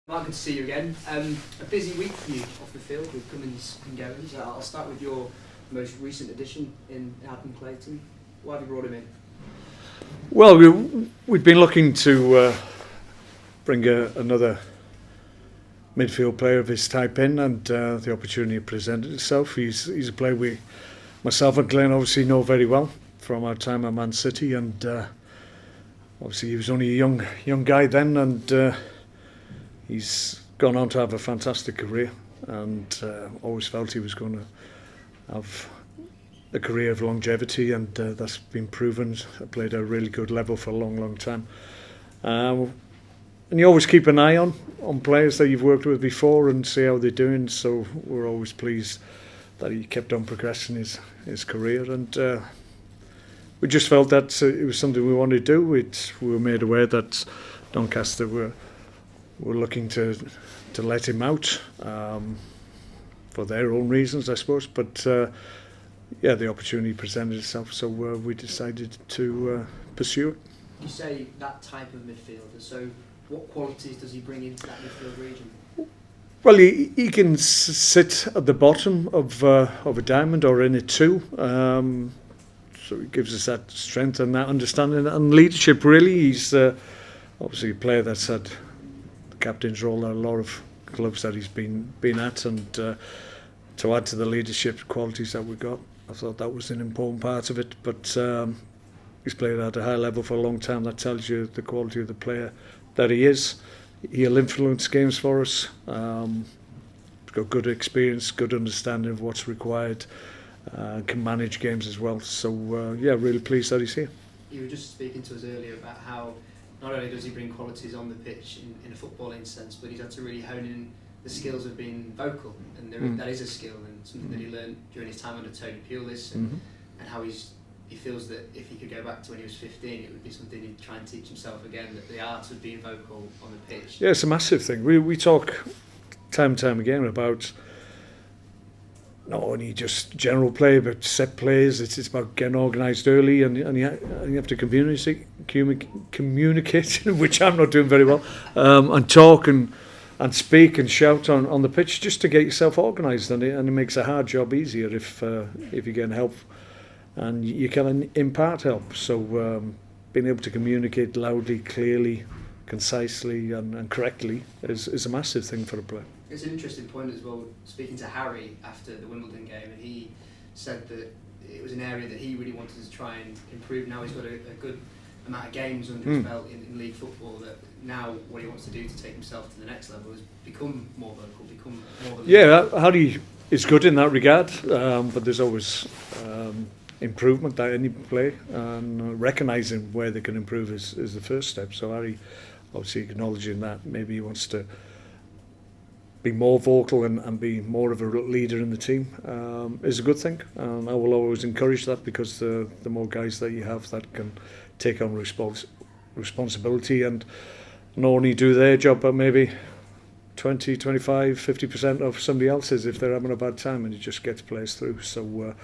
Mark, good to see you again. A busy week for you off the field with comings and goings. I'll start with your most recent addition in Adam Clayton. Why have you brought him in? Well, we've been looking to bring another midfield player of his type in, and the opportunity presented itself. He's a player myself and Glenn obviously know very well from our time at Man City, and obviously he was only a young guy then, and he's gone on to have a fantastic career, and always felt he was going to have a career of longevity, and that's been proven. Played at a really good level for a long time. And you always keep an eye on players that you've worked with before and see how they're doing, so we're always pleased that he kept on progressing his career, and we just felt that it was something we wanted to do. We were made aware that Doncaster were looking to let him out for their own reasons, I suppose, but the opportunity presented itself, so we decided to pursue it. You say that type of midfielder, so what qualities does he bring into that midfield region? Well, he can sit at the bottom of a diamond or in it too, so he gives us that strength and that understanding and leadership. Really, he's obviously a player that's had the captain's role at a lot of clubs that he's been at, and to add to the leadership qualities that we got, I thought that was an important part of it. But he's played at a high level for a long time. That tells you the quality of the player that he is. He'll influence games for us. He's got good experience, good understanding of what's required, can manage games as well. So really pleased that he's here. You were just speaking to us earlier about how not only does he bring qualities on the pitch in a footballing sense, but he's had to really hone in the skills of being vocal, and that is a skill and something that he learned during his time under Tony Pulis, and how he feels that if he could go back to when he was 15, it would be something he'd try and teach himself again, that the art of being vocal on the pitch. Yeah, it's a massive thing. We talk time and time again about not only just general play, but set plays. It's about getting organised early, and you have to communicate, which I'm not doing very well, and talk and speak and shout on the pitch just to get yourself organised, and it makes a hard job easier if you get help and you can impart help. So being able to communicate loudly, clearly, concisely and correctly is a massive thing for a player. It's an interesting point as well, speaking to Harry after the Wimbledon game, and he said that it was an area that he really wanted to try and improve. Now he's got a good amount of games under his belt in league football, that now what he wants to do to take himself to the next level is become more vocal, become more... Yeah, Harry is good in that regard, but there's always improvement that any play, and recognising where they can improve is the first step. So Harry obviously acknowledging that maybe he wants to be more vocal and be more of a leader in the team is a good thing, and I will always encourage that, because the more guys that you have that can take on responsibility and not only do their job but maybe 20, 25, 50% of somebody else's if they're having a bad time, and it just gets players through. So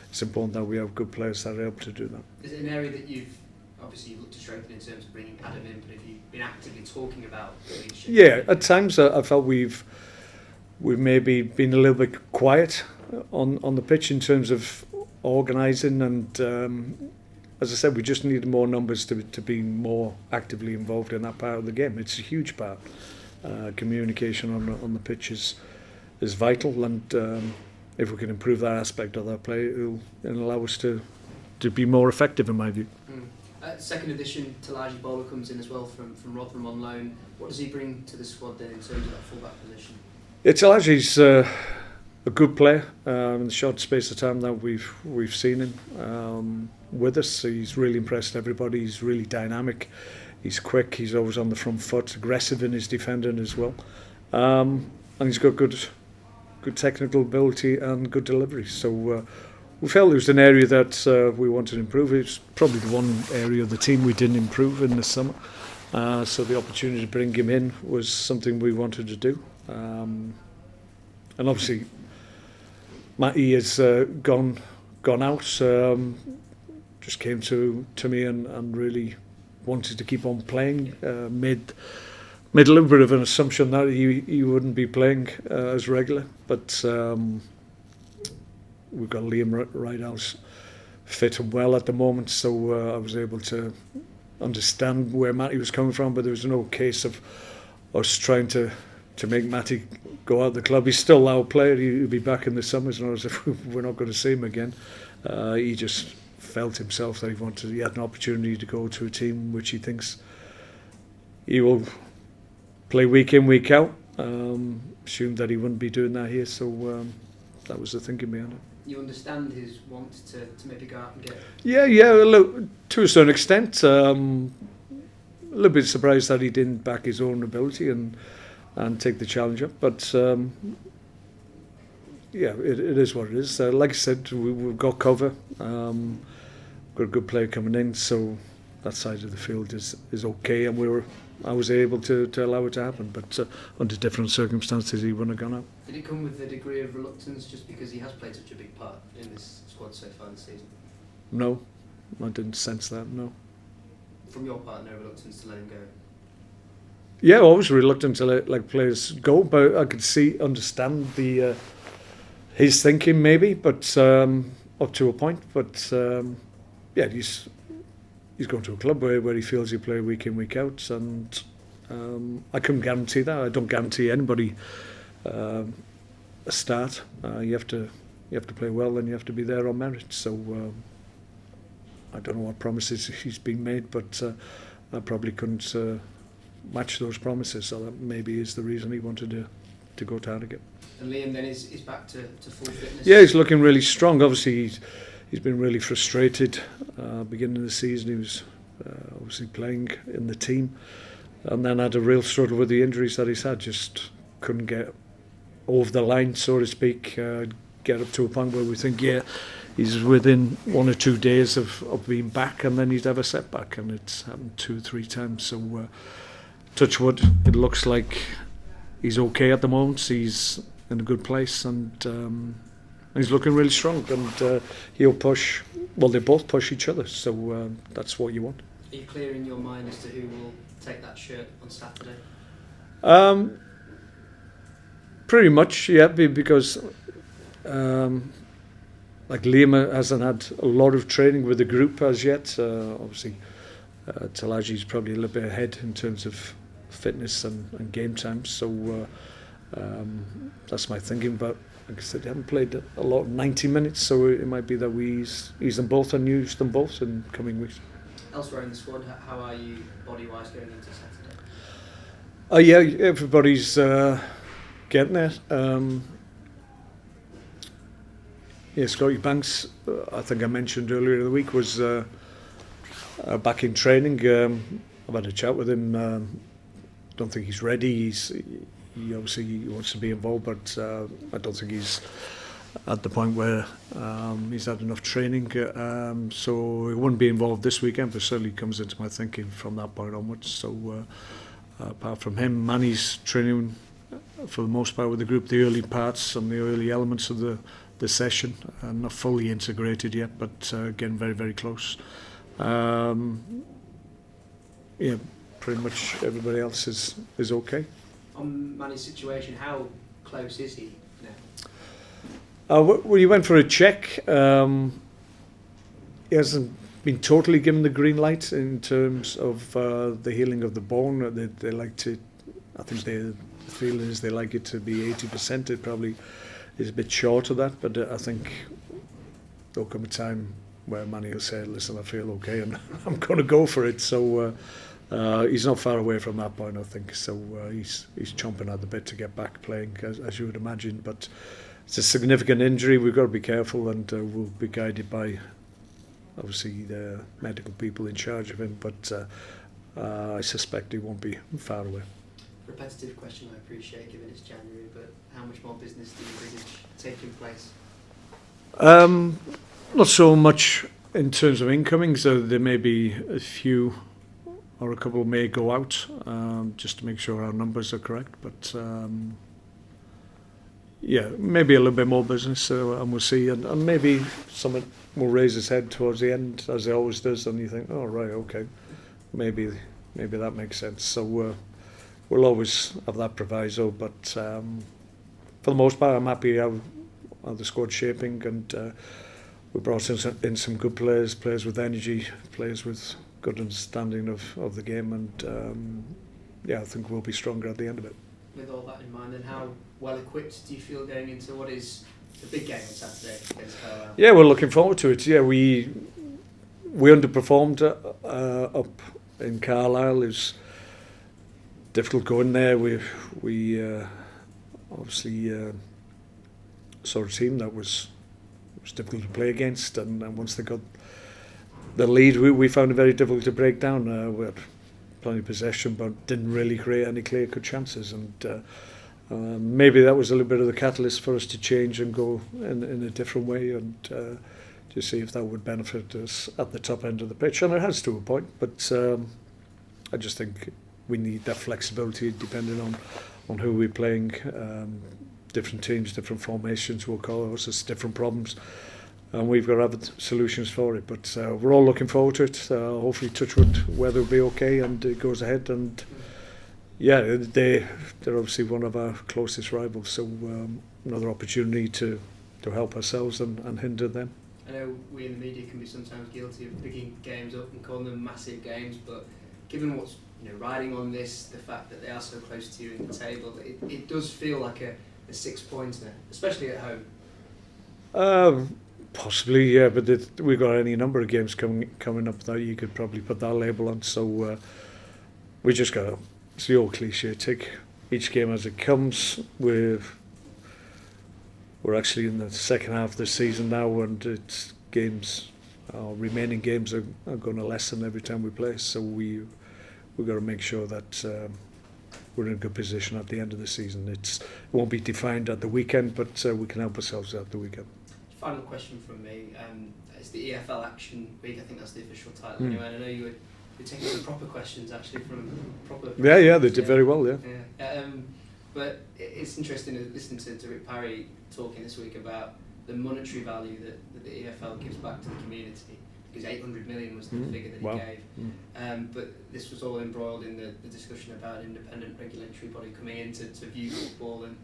it's important that we have good players that are able to do that. Is it an area that you've obviously looked to strengthen in terms of bringing Adam in, but have you been actively talking about leadership? Yeah, at times I felt we've maybe been a little bit quiet on the pitch in terms of organising, and as I said, we just need more numbers to be more actively involved in that part of the game. It's a huge part. Communication on the pitch is vital, and if we can improve that aspect of that play, it'll allow us to be more effective, in my view. Second addition, Talaji Bowler comes in as well from Rotherham on loan. What does he bring to the squad then in terms of that full-back position? Talaji's a good player in the short space of time that we've seen him with us. He's really impressed everybody. He's really dynamic. He's quick. He's always on the front foot, aggressive in his defending as well, and he's got good technical ability and good delivery. So we felt it was an area that we wanted to improve. It's probably the one area of the team we didn't improve in the summer. So the opportunity to bring him in was something we wanted to do. And obviously, Matty has gone out. Just came to me and really wanted to keep on playing. Made made a little bit of an assumption that he wouldn't be playing as regular, but we've got Liam Ridehouse fit and well at the moment, so I was able to understand where Matty was coming from, but there was no case of us trying to make Matty go out of the club. He's still our player. He'll be back in the summer, as long as we're not going to see him again. He just felt himself that he had an opportunity to go to a team which he thinks he will play week in, week out. Assumed that he wouldn't be doing that here, so that was the thinking behind it. You understand his want to maybe go out and get... Yeah, look, to a certain extent. A little bit surprised that he didn't back his own ability and take the challenge up, but yeah, it is what it is. Like I said, we've got cover. Got a good player coming in, so that side of the field is okay, and I was able to allow it to happen, but under different circumstances he wouldn't have gone out. Did it come with a degree of reluctance just because he has played such a big part in this squad so far this season? No, I didn't sense that, no. From your part, no reluctance to let him go? Yeah, always reluctant to let players go, but I could understand his thinking maybe, but up to a point, but yeah, he's going to a club where he feels he play week in, week out, and I couldn't guarantee that. I don't guarantee anybody a start. You have to play well, and you have to be there on merit. So I don't know what promises he's been made, but I probably couldn't match those promises. So that maybe is the reason he wanted to go to Harrogate. And Liam then is back to full fitness. Yeah, he's looking really strong. Obviously, he's been really frustrated. Beginning of the season, he was obviously playing in the team, and then had a real struggle with the injuries that he's had. Just couldn't get over the line, so to speak. Get up to a point where we think, yeah, he's within 1 or 2 days of being back, and then he'd have a setback, and it's happened 2 or 3 times. So, touch wood, it looks like he's okay at the moment. He's in a good place, and he's looking really strong, and he'll push. Well, they both push each other, so that's what you want. Are you clear in your mind as to who will take that shirt on Saturday? Pretty much, yeah, because like Liam hasn't had a lot of training with the group as yet. Obviously, Talaji's probably a little bit ahead in terms of fitness and game time, so that's my thinking. But like I said, they haven't played a lot, 90 minutes, so it might be that we ease them both and use them both in coming weeks. Elsewhere in the squad, how are you body-wise going into Saturday? Yeah, everybody's getting there. Yeah, Scotty Banks, I think I mentioned earlier in the week, was back in training. I've had a chat with him. Don't think he's ready. He obviously wants to be involved, but I don't think he's at the point where he's had enough training. So he wouldn't be involved this weekend, but certainly comes into my thinking from that point onwards. So apart from him, Manny's training for the most part with the group, the early parts and the early elements of the session, not fully integrated yet, but again very, very close. Yeah, pretty much everybody else is okay. On Manny's situation, how close is he now? Well, he went for a check. He hasn't been totally given the green light in terms of the healing of the bone. They like to, I think the feeling is they like it to be 80%. It probably is a bit short of that, but I think there'll come a time where Manny will say, listen, I feel okay and I'm going to go for it. So he's not far away from that point, I think. So he's chomping at the bit to get back playing, as you would imagine. But it's a significant injury. We've got to be careful, and we'll be guided by, obviously, the medical people in charge of him. But I suspect he won't be far away. Repetitive question, I appreciate, given it's January, but how much more business do you envisage taking place? Not so much in terms of incoming, so there may be a few or a couple may go out, just to make sure our numbers are correct, but yeah, maybe a little bit more business, and we'll see, and maybe someone will raise his head towards the end, as he always does, and you think, oh right, okay, maybe that makes sense. So we'll always have that proviso, but for the most part, I'm happy how the squad's shaping, and we brought in some good players with energy, players with good understanding of the game, and I think we'll be stronger at the end of it. With all that in mind, and how well equipped do you feel going into what is the big game on Saturday against Carlisle? Yeah, we're looking forward to it. Yeah, we underperformed up in Carlisle. It was difficult going there. We obviously saw a team that was difficult to play against, and once they got the lead, we found it very difficult to break down. We had plenty of possession, but didn't really create any clear-cut chances, and maybe that was a little bit of the catalyst for us to change and go in a different way, and to see if that would benefit us at the top end of the pitch. And it has to a point, but I just think we need that flexibility depending on who we're playing. Different teams, different formations will cause us different problems, and we've got to have solutions for it. But we're all looking forward to it. Hopefully, touchwood, weather will be okay and it goes ahead. And yeah, they're obviously one of our closest rivals, so another opportunity to help ourselves and hinder them. I know we in the media can be sometimes guilty of picking games up and calling them massive games, but given what's riding on this, the fact that they are so close to you in the table, it does feel like a 6-pointer, especially at home. Possibly, yeah, but we've got any number of games coming up that you could probably put that label on. So we just got to, it's the old cliche, take each game as it comes. We're actually in the second half of the season now, and it's remaining games are going to lessen every time we play. So we've got to make sure that we're in a good position at the end of the season. It won't be defined at the weekend, but we can help ourselves at the weekend. Final question from me. It's the EFL Action Week. I think that's the official title anyway. And I know you were taking some proper questions actually from proper. Yeah, they did very well. Yeah. But it's interesting listening to Rick Parry talking this week about the monetary value that the EFL gives back to the community, because 800 million was the figure that he gave. But this was all embroiled in the discussion about an independent regulatory body coming in to view football, and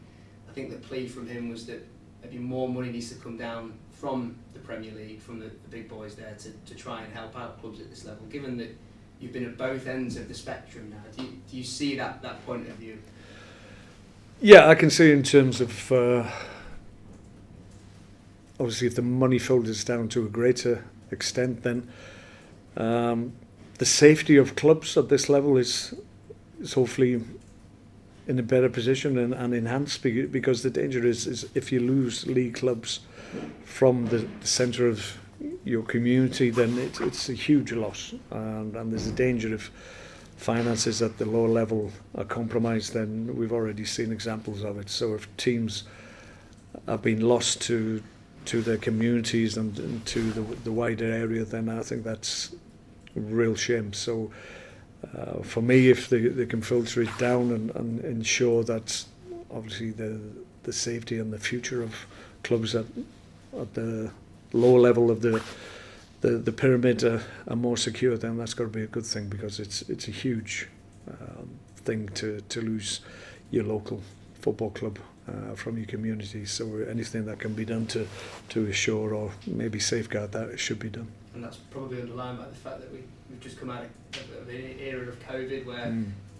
I think the plea from him was that maybe more money needs to come down from the Premier League, from the big boys there, to try and help out clubs at this level. Given that you've been at both ends of the spectrum now, do you see that point of view? Yeah, I can see in terms of obviously if the money filters down to a greater extent, then the safety of clubs at this level is hopefully in a better position and enhanced, because the danger is if you lose league clubs from the centre of your community, then it's a huge loss, and there's a danger if finances at the lower level are compromised. Then we've already seen examples of it. So if teams have been lost to their communities and to the wider area, then I think that's a real shame. So for me, if they can filter it down and ensure that obviously the safety and the future of clubs at the lower level of the pyramid are more secure, then that's got to be a good thing, because it's a huge thing to lose your local football club from your community. So anything that can be done to assure or maybe safeguard that, it should be done. And that's probably underlined by the fact that we've just come out of an era of COVID where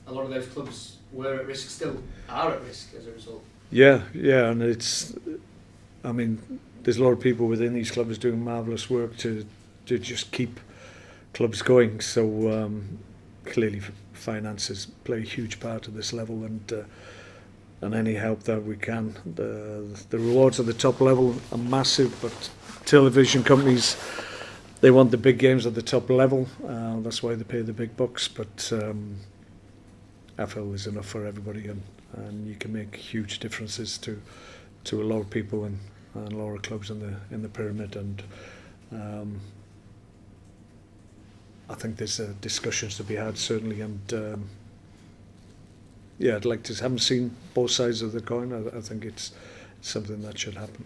a lot of those clubs were at risk, still are at risk as a result. Yeah, and there's a lot of people within these clubs doing marvellous work to just keep clubs going. So clearly finances play a huge part of this level, and any help that we can. The rewards at the top level are massive, but television companies, they want the big games at the top level. That's why they pay the big bucks. But AFL is enough for everybody, and you can make huge differences to a lot of people and a lot of clubs in the pyramid. And I think there's discussions to be had, certainly. And I'd like to. Haven't seen both sides of the coin. I think it's something that should happen.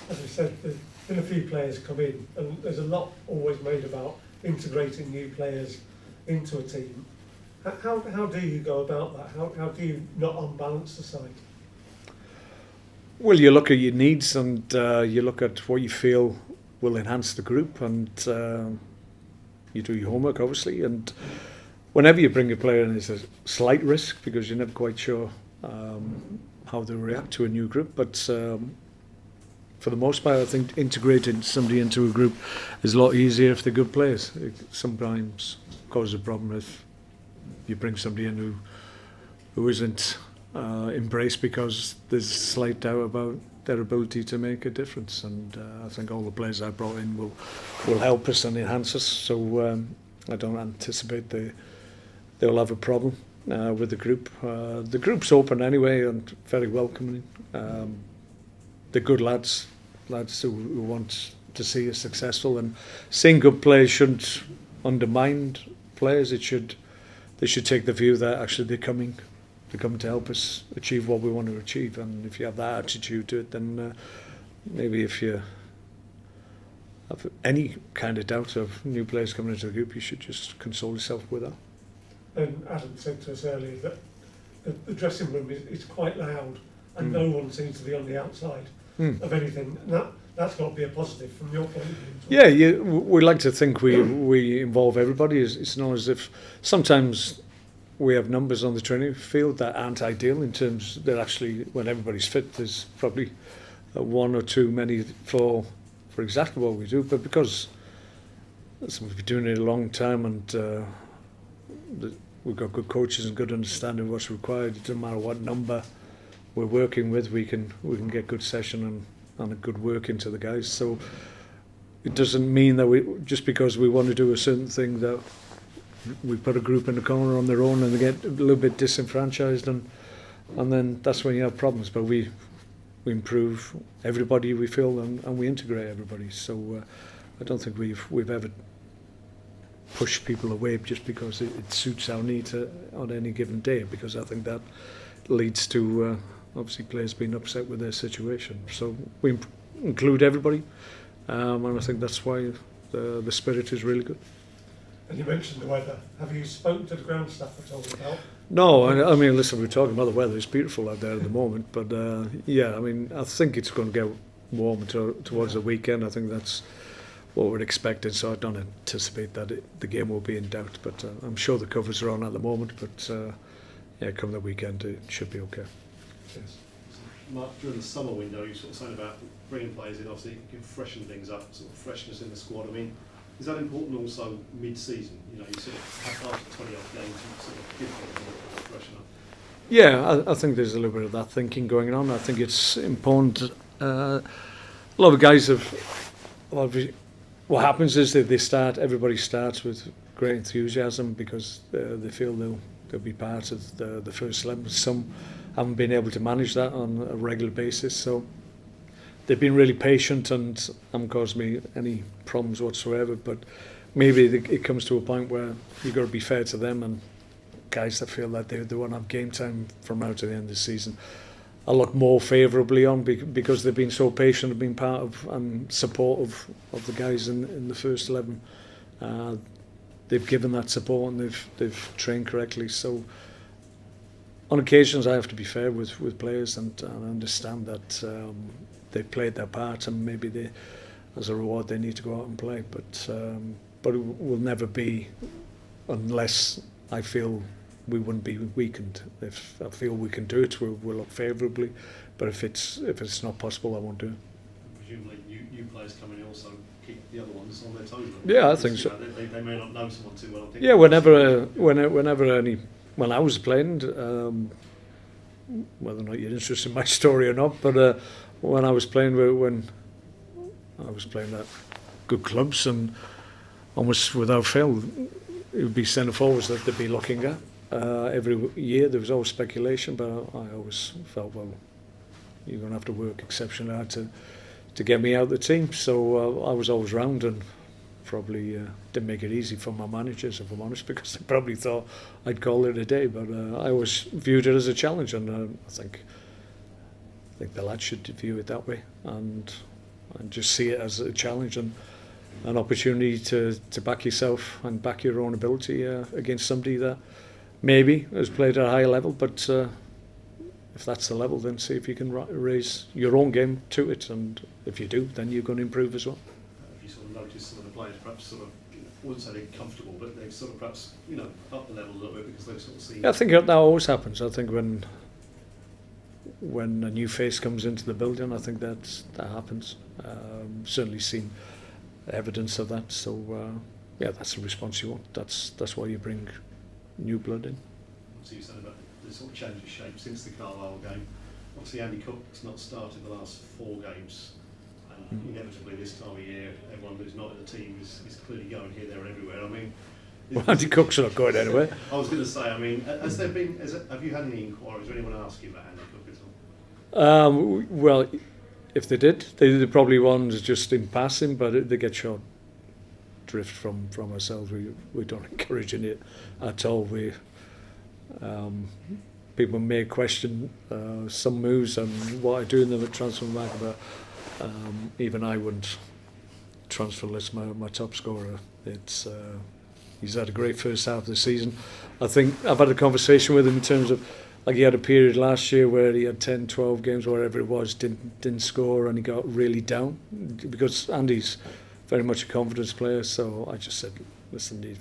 As we said, there's been a few players come in, and there's a lot always made about integrating new players into a team. How do you go about that? How do you not unbalance the side? Well, you look at your needs and you look at what you feel will enhance the group, and you do your homework, obviously. And whenever you bring a player in, there's a slight risk because you're never quite sure how they react to a new group. But for the most part, I think integrating somebody into a group is a lot easier if they're good players. It sometimes causes a problem if you bring somebody in who isn't embraced because there's slight doubt about their ability to make a difference. And I think all the players I brought in will help us and enhance us. So I don't anticipate they'll have a problem with the group. The group's open anyway and very welcoming. They're good lads who want to see us successful, and seeing good players shouldn't undermine players. They should take the view that actually they're coming to help us achieve what we want to achieve. And if you have that attitude to it, then maybe if you have any kind of doubt of new players coming into the group, you should just console yourself with that. And Adam said to us earlier that the dressing room is quite loud and no one seems to be on the outside of anything. And that's got to be a positive from your point of view. Yeah, we like to think we involve everybody. It's not as if sometimes we have numbers on the training field that aren't ideal in terms that actually when everybody's fit there's probably one or two many for exactly what we do, but because we've been doing it a long time and we've got good coaches and good understanding of what's required, it doesn't matter what number we're working with, we can get good session and a good work into the guys. So it doesn't mean that just because we want to do a certain thing that we put a group in the corner on their own and they get a little bit disenfranchised, and then that's when you have problems. But we improve everybody, we feel, and we integrate everybody. So I don't think we've ever pushed people away just because it suits our needs on any given day, because I think that leads to obviously players being upset with their situation. So we include everybody, and I think that's why the spirit is really good. And you mentioned the weather. Have you spoken to the ground staff at all about? No, I mean, listen, we're talking about the weather. It's beautiful out there at the moment, but yeah, I mean, I think it's going to get warmer towards the weekend. I think that's what we're expecting, so I don't anticipate that the game will be in doubt. But I'm sure the covers are on at the moment. But yeah, come the weekend, it should be okay. Yes. Mark, during the summer window, you sort of saying about bringing players in. Obviously, you can freshen things up, sort of freshness in the squad. I mean, is that important also mid-season? You know, you sort of have after 20-odd games, you sort of give them a freshen up. Yeah, I think there's a little bit of that thinking going on. I think it's important. A lot of guys have. What happens is that everybody starts with great enthusiasm because they feel they'll be part of the first 11. Some haven't been able to manage that on a regular basis, so they've been really patient and haven't caused me any problems whatsoever. But maybe it comes to a point where you've got to be fair to them, and guys that feel that they want to have game time from now to the end of the season, I look more favourably on because they've been so patient and been part of and supportive of the guys in the first 11. They've given that support and they've trained correctly. So on occasions I have to be fair with players and understand that they've played their part and maybe as a reward they need to go out and play. But it will never be unless I feel we wouldn't be weakened. If I feel we can do it, we'll look favourably. But if it's not possible, I won't do it. Presumably, new players coming in also keep the other ones on their toes. Yeah, I think so. They may not know someone too well. I think Yeah, whenever when I was playing, whether or not you're interested in my story or not, but when I was playing at good clubs and almost without fail, it would be centre forwards that they'd be looking at. Every year there was always speculation, but I always felt, well, you're going to have to work exceptionally hard to get me out of the team. So I was always round and probably didn't make it easy for my managers, if I'm honest, because they probably thought I'd call it a day. But I always viewed it as a challenge, and I think the lads should view it that way and just see it as a challenge and an opportunity to back yourself and back your own ability against somebody that maybe has played at a higher level, but if that's the level, then see if you can raise your own game to it, and if you do, then you're going to improve as well. Have you sort of noticed some of the players perhaps sort of, I wouldn't say they're comfortable, but they've sort of perhaps, up the level a little bit because they've sort of seen... Yeah, I think that always happens. I think when a new face comes into the building, I think that happens. Certainly seen evidence of that. So yeah, that's the response you want. That's why you bring new blood in. Obviously, you said about the sort of change of shape since the Carlisle game. Obviously, Andy Cook's not started the last 4 games. And inevitably, this time of year, everyone who's not in the team is clearly going here, there, and everywhere. I mean, Well, Andy Cook's not going anywhere. I was going to say, I mean, have you had any inquiries or anyone ask you about Andy Cook at all? Well, if they did, they probably ones just in passing, but they get short drift from ourselves. We don't encourage it at all. People may question some moves and what I do in the transfer market, but even I wouldn't transfer list my top scorer. It's he's had a great first half of the season. I think I've had a conversation with him in terms of, like, he had a period last year where he had 10, 12 games, whatever it was, didn't score, and he got really down because Andy's very much a confidence player. So I just said, listen,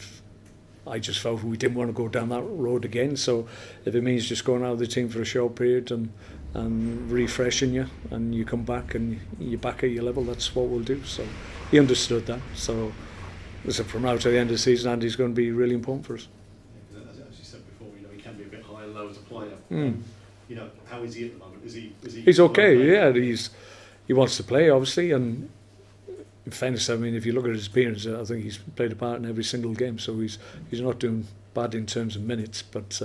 I just felt we didn't want to go down that road again. So if it means just going out of the team for a short period and refreshing you, and you come back and you're back at your level, that's what we'll do. So he understood that. So listen, from now to the end of the season, Andy's going to be really important for us. Yeah, as you said before, he can be a bit high and low as a player. Mm. How is he at the moment? Is he? He's okay. Yeah, he wants to play, obviously, and in fairness, I mean, if you look at his appearance, I think he's played a part in every single game, so he's not doing bad in terms of minutes, but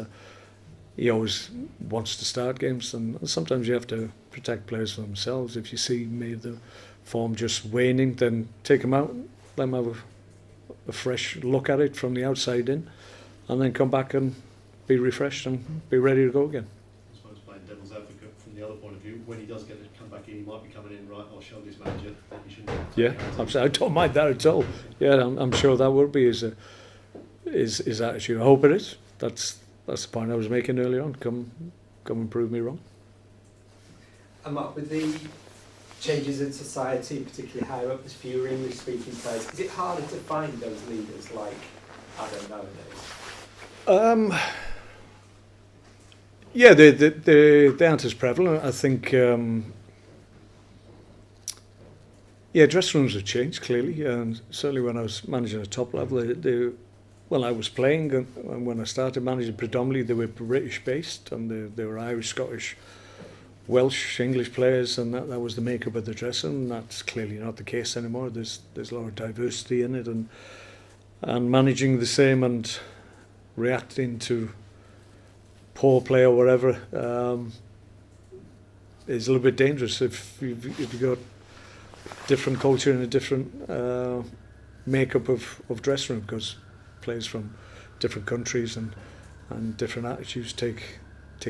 he always wants to start games, and sometimes you have to protect players from themselves. If you see maybe the form just waning, then take him out, let him have a fresh look at it from the outside in, and then come back and be refreshed and be ready to go again. I suppose playing devil's advocate from the other point of view, when he does get to come back in, he might be coming in, right, I'll show this manager that he shouldn't. Yeah, I don't mind that at all. Yeah, I'm sure that would be his attitude. I hope it is. That's the point I was making earlier on. Come and prove me wrong. And Mark, with the changes in society, particularly higher up as fewer English-speaking players, is it harder to find those leaders like Adam nowadays? Yeah, they aren't as prevalent. I think. Yeah, dressing rooms have changed clearly, and certainly when I was managing at top level, when I was playing and when I started managing, predominantly they were British based, and they were Irish, Scottish, Welsh, English players, and that was the makeup of the dressing room. That's clearly not the case anymore. There's a lot of diversity in it, and managing the same and reacting to poor play or whatever is a little bit dangerous if you've got different culture and a different makeup of dressing room, because players from different countries and different attitudes take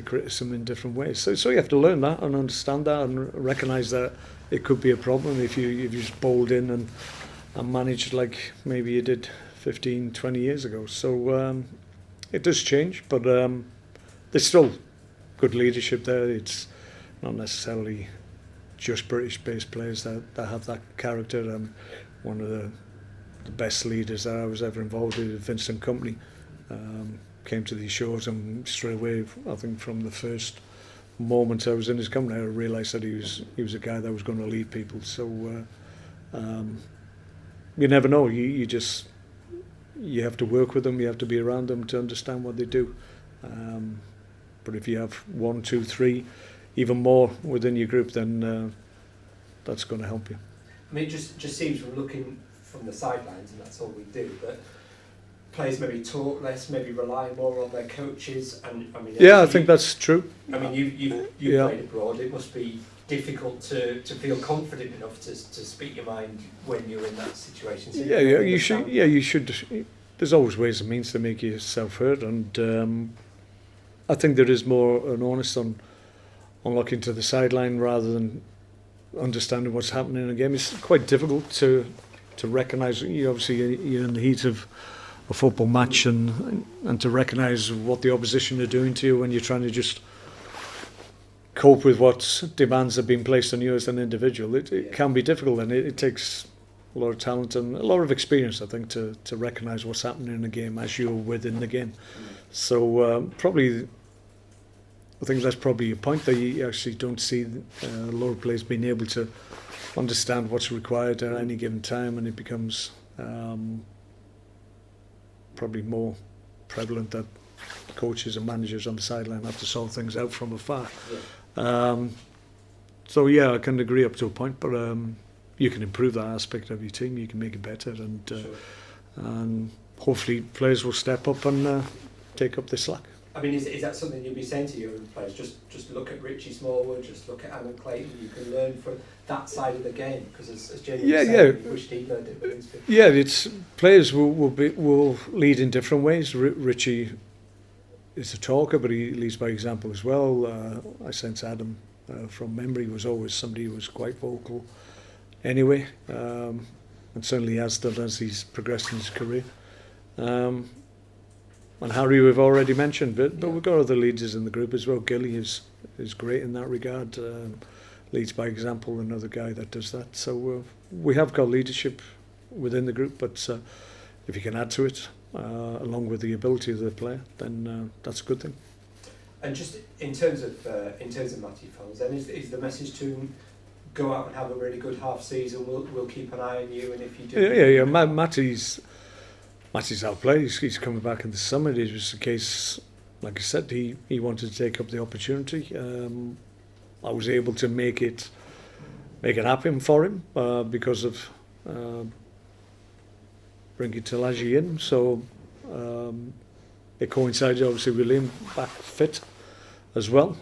criticism in different ways. So you have to learn that and understand that and recognise that it could be a problem if you just bowled in and managed like maybe you did 15, 20 years ago. So it does change, but there's still good leadership there. It's not necessarily just British-based players that have that character. One of the best leaders that I was ever involved with, Vincent Company, came to these shows, and straight away, I think from the first moment I was in his company, I realised that he was a guy that was going to lead people. So you never know. You have to work with them. You have to be around them to understand what they do. But if you have 1, 2, 3, even more within your group, then that's going to help you. I mean, it just seems from looking from the sidelines, and that's all we do, that players maybe talk less, maybe rely more on their coaches. And I mean, yeah, I think that's true. I mean, you've played abroad. It must be difficult to feel confident enough to speak your mind when you're in that situation. So you should. Yeah, you should. There's always ways and means to make yourself heard, and I think there is more an onus on looking to the sideline rather than understanding what's happening in a game. It's quite difficult to recognise. Obviously you're in the heat of football match and to recognise what the opposition are doing to you when you're trying to just cope with what demands have been placed on you as an individual. It can be difficult, and it takes a lot of talent and a lot of experience, I think, to recognise what's happening in the game as you're within the game. So probably, I think that's probably a point that you actually don't see a lot of players being able to understand what's required at any given time, and it becomes probably more prevalent that coaches and managers on the sideline have to sort things out from afar. So yeah, I can agree up to a point, but you can improve that aspect of your team, you can make it better, and hopefully players will step up and take up the slack. I mean, is that something you'd be saying to your players? Just look at Richie Smallwood, just look at Alan Clayton. You can learn from that side of the game, because as Jamie was saying, we wished he learned it. Yeah, it's players will lead in different ways. Richie is a talker, but he leads by example as well. I sense Adam from memory was always somebody who was quite vocal anyway, and certainly has done as he's progressed in his career. And Harry we've already mentioned, but we've got other leaders in the group as well. Gilly is great in that regard, leads by example, another guy that does that. So we have got leadership within the group, but if you can add to it, along with the ability of the player, then that's a good thing. And just in terms of Matty Fells, then is the message to him, go out and have a really good half season, we'll keep an eye on you, and if you do... Yeah. Matty's our player. He's coming back in the summer. It was a case, like I said, he wanted to take up the opportunity. I was able to make it happen for him because of bringing Talaji in. So it coincided obviously with Liam back fit as well.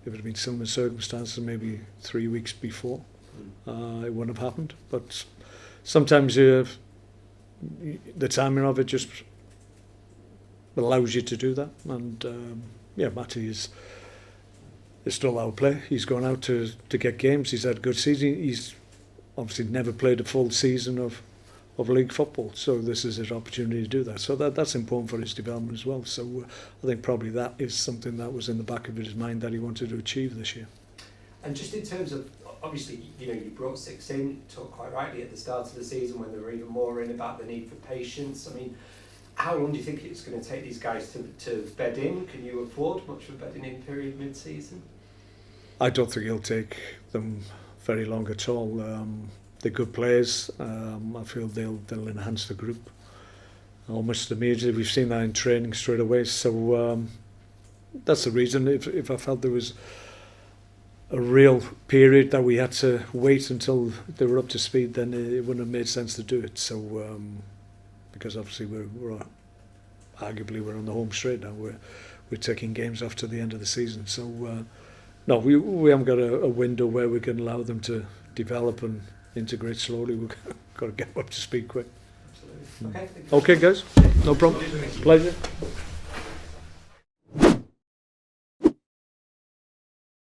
If it had been similar circumstances, maybe 3 weeks before, it wouldn't have happened. But sometimes the timing of it just allows you to do that, and Matty is still our player. He's gone out to get games. He's had a good season. He's obviously never played a full season of league football, so this is his opportunity to do that. So that's important for his development as well. So I think probably that is something that was in the back of his mind that he wanted to achieve this year. And just in terms of, obviously, you brought 6 in, you talked quite rightly at the start of the season when there were even more in about the need for patience. I mean, how long do you think it's going to take these guys to bed in? Can you afford much of a bedding in period mid-season? I don't think it'll take them very long at all. They're good players. I feel they'll enhance the group almost immediately. We've seen that in training straight away. So that's the reason. If I felt there was a real period that we had to wait until they were up to speed, then it wouldn't have made sense to do it. So because obviously we're arguably we're on the home straight now. We're taking games off to the end of the season. So no, we haven't got a window where we can allow them to develop and integrate slowly. We've got to get up to speed quick. Absolutely. Okay, guys, no problem. Pleasure.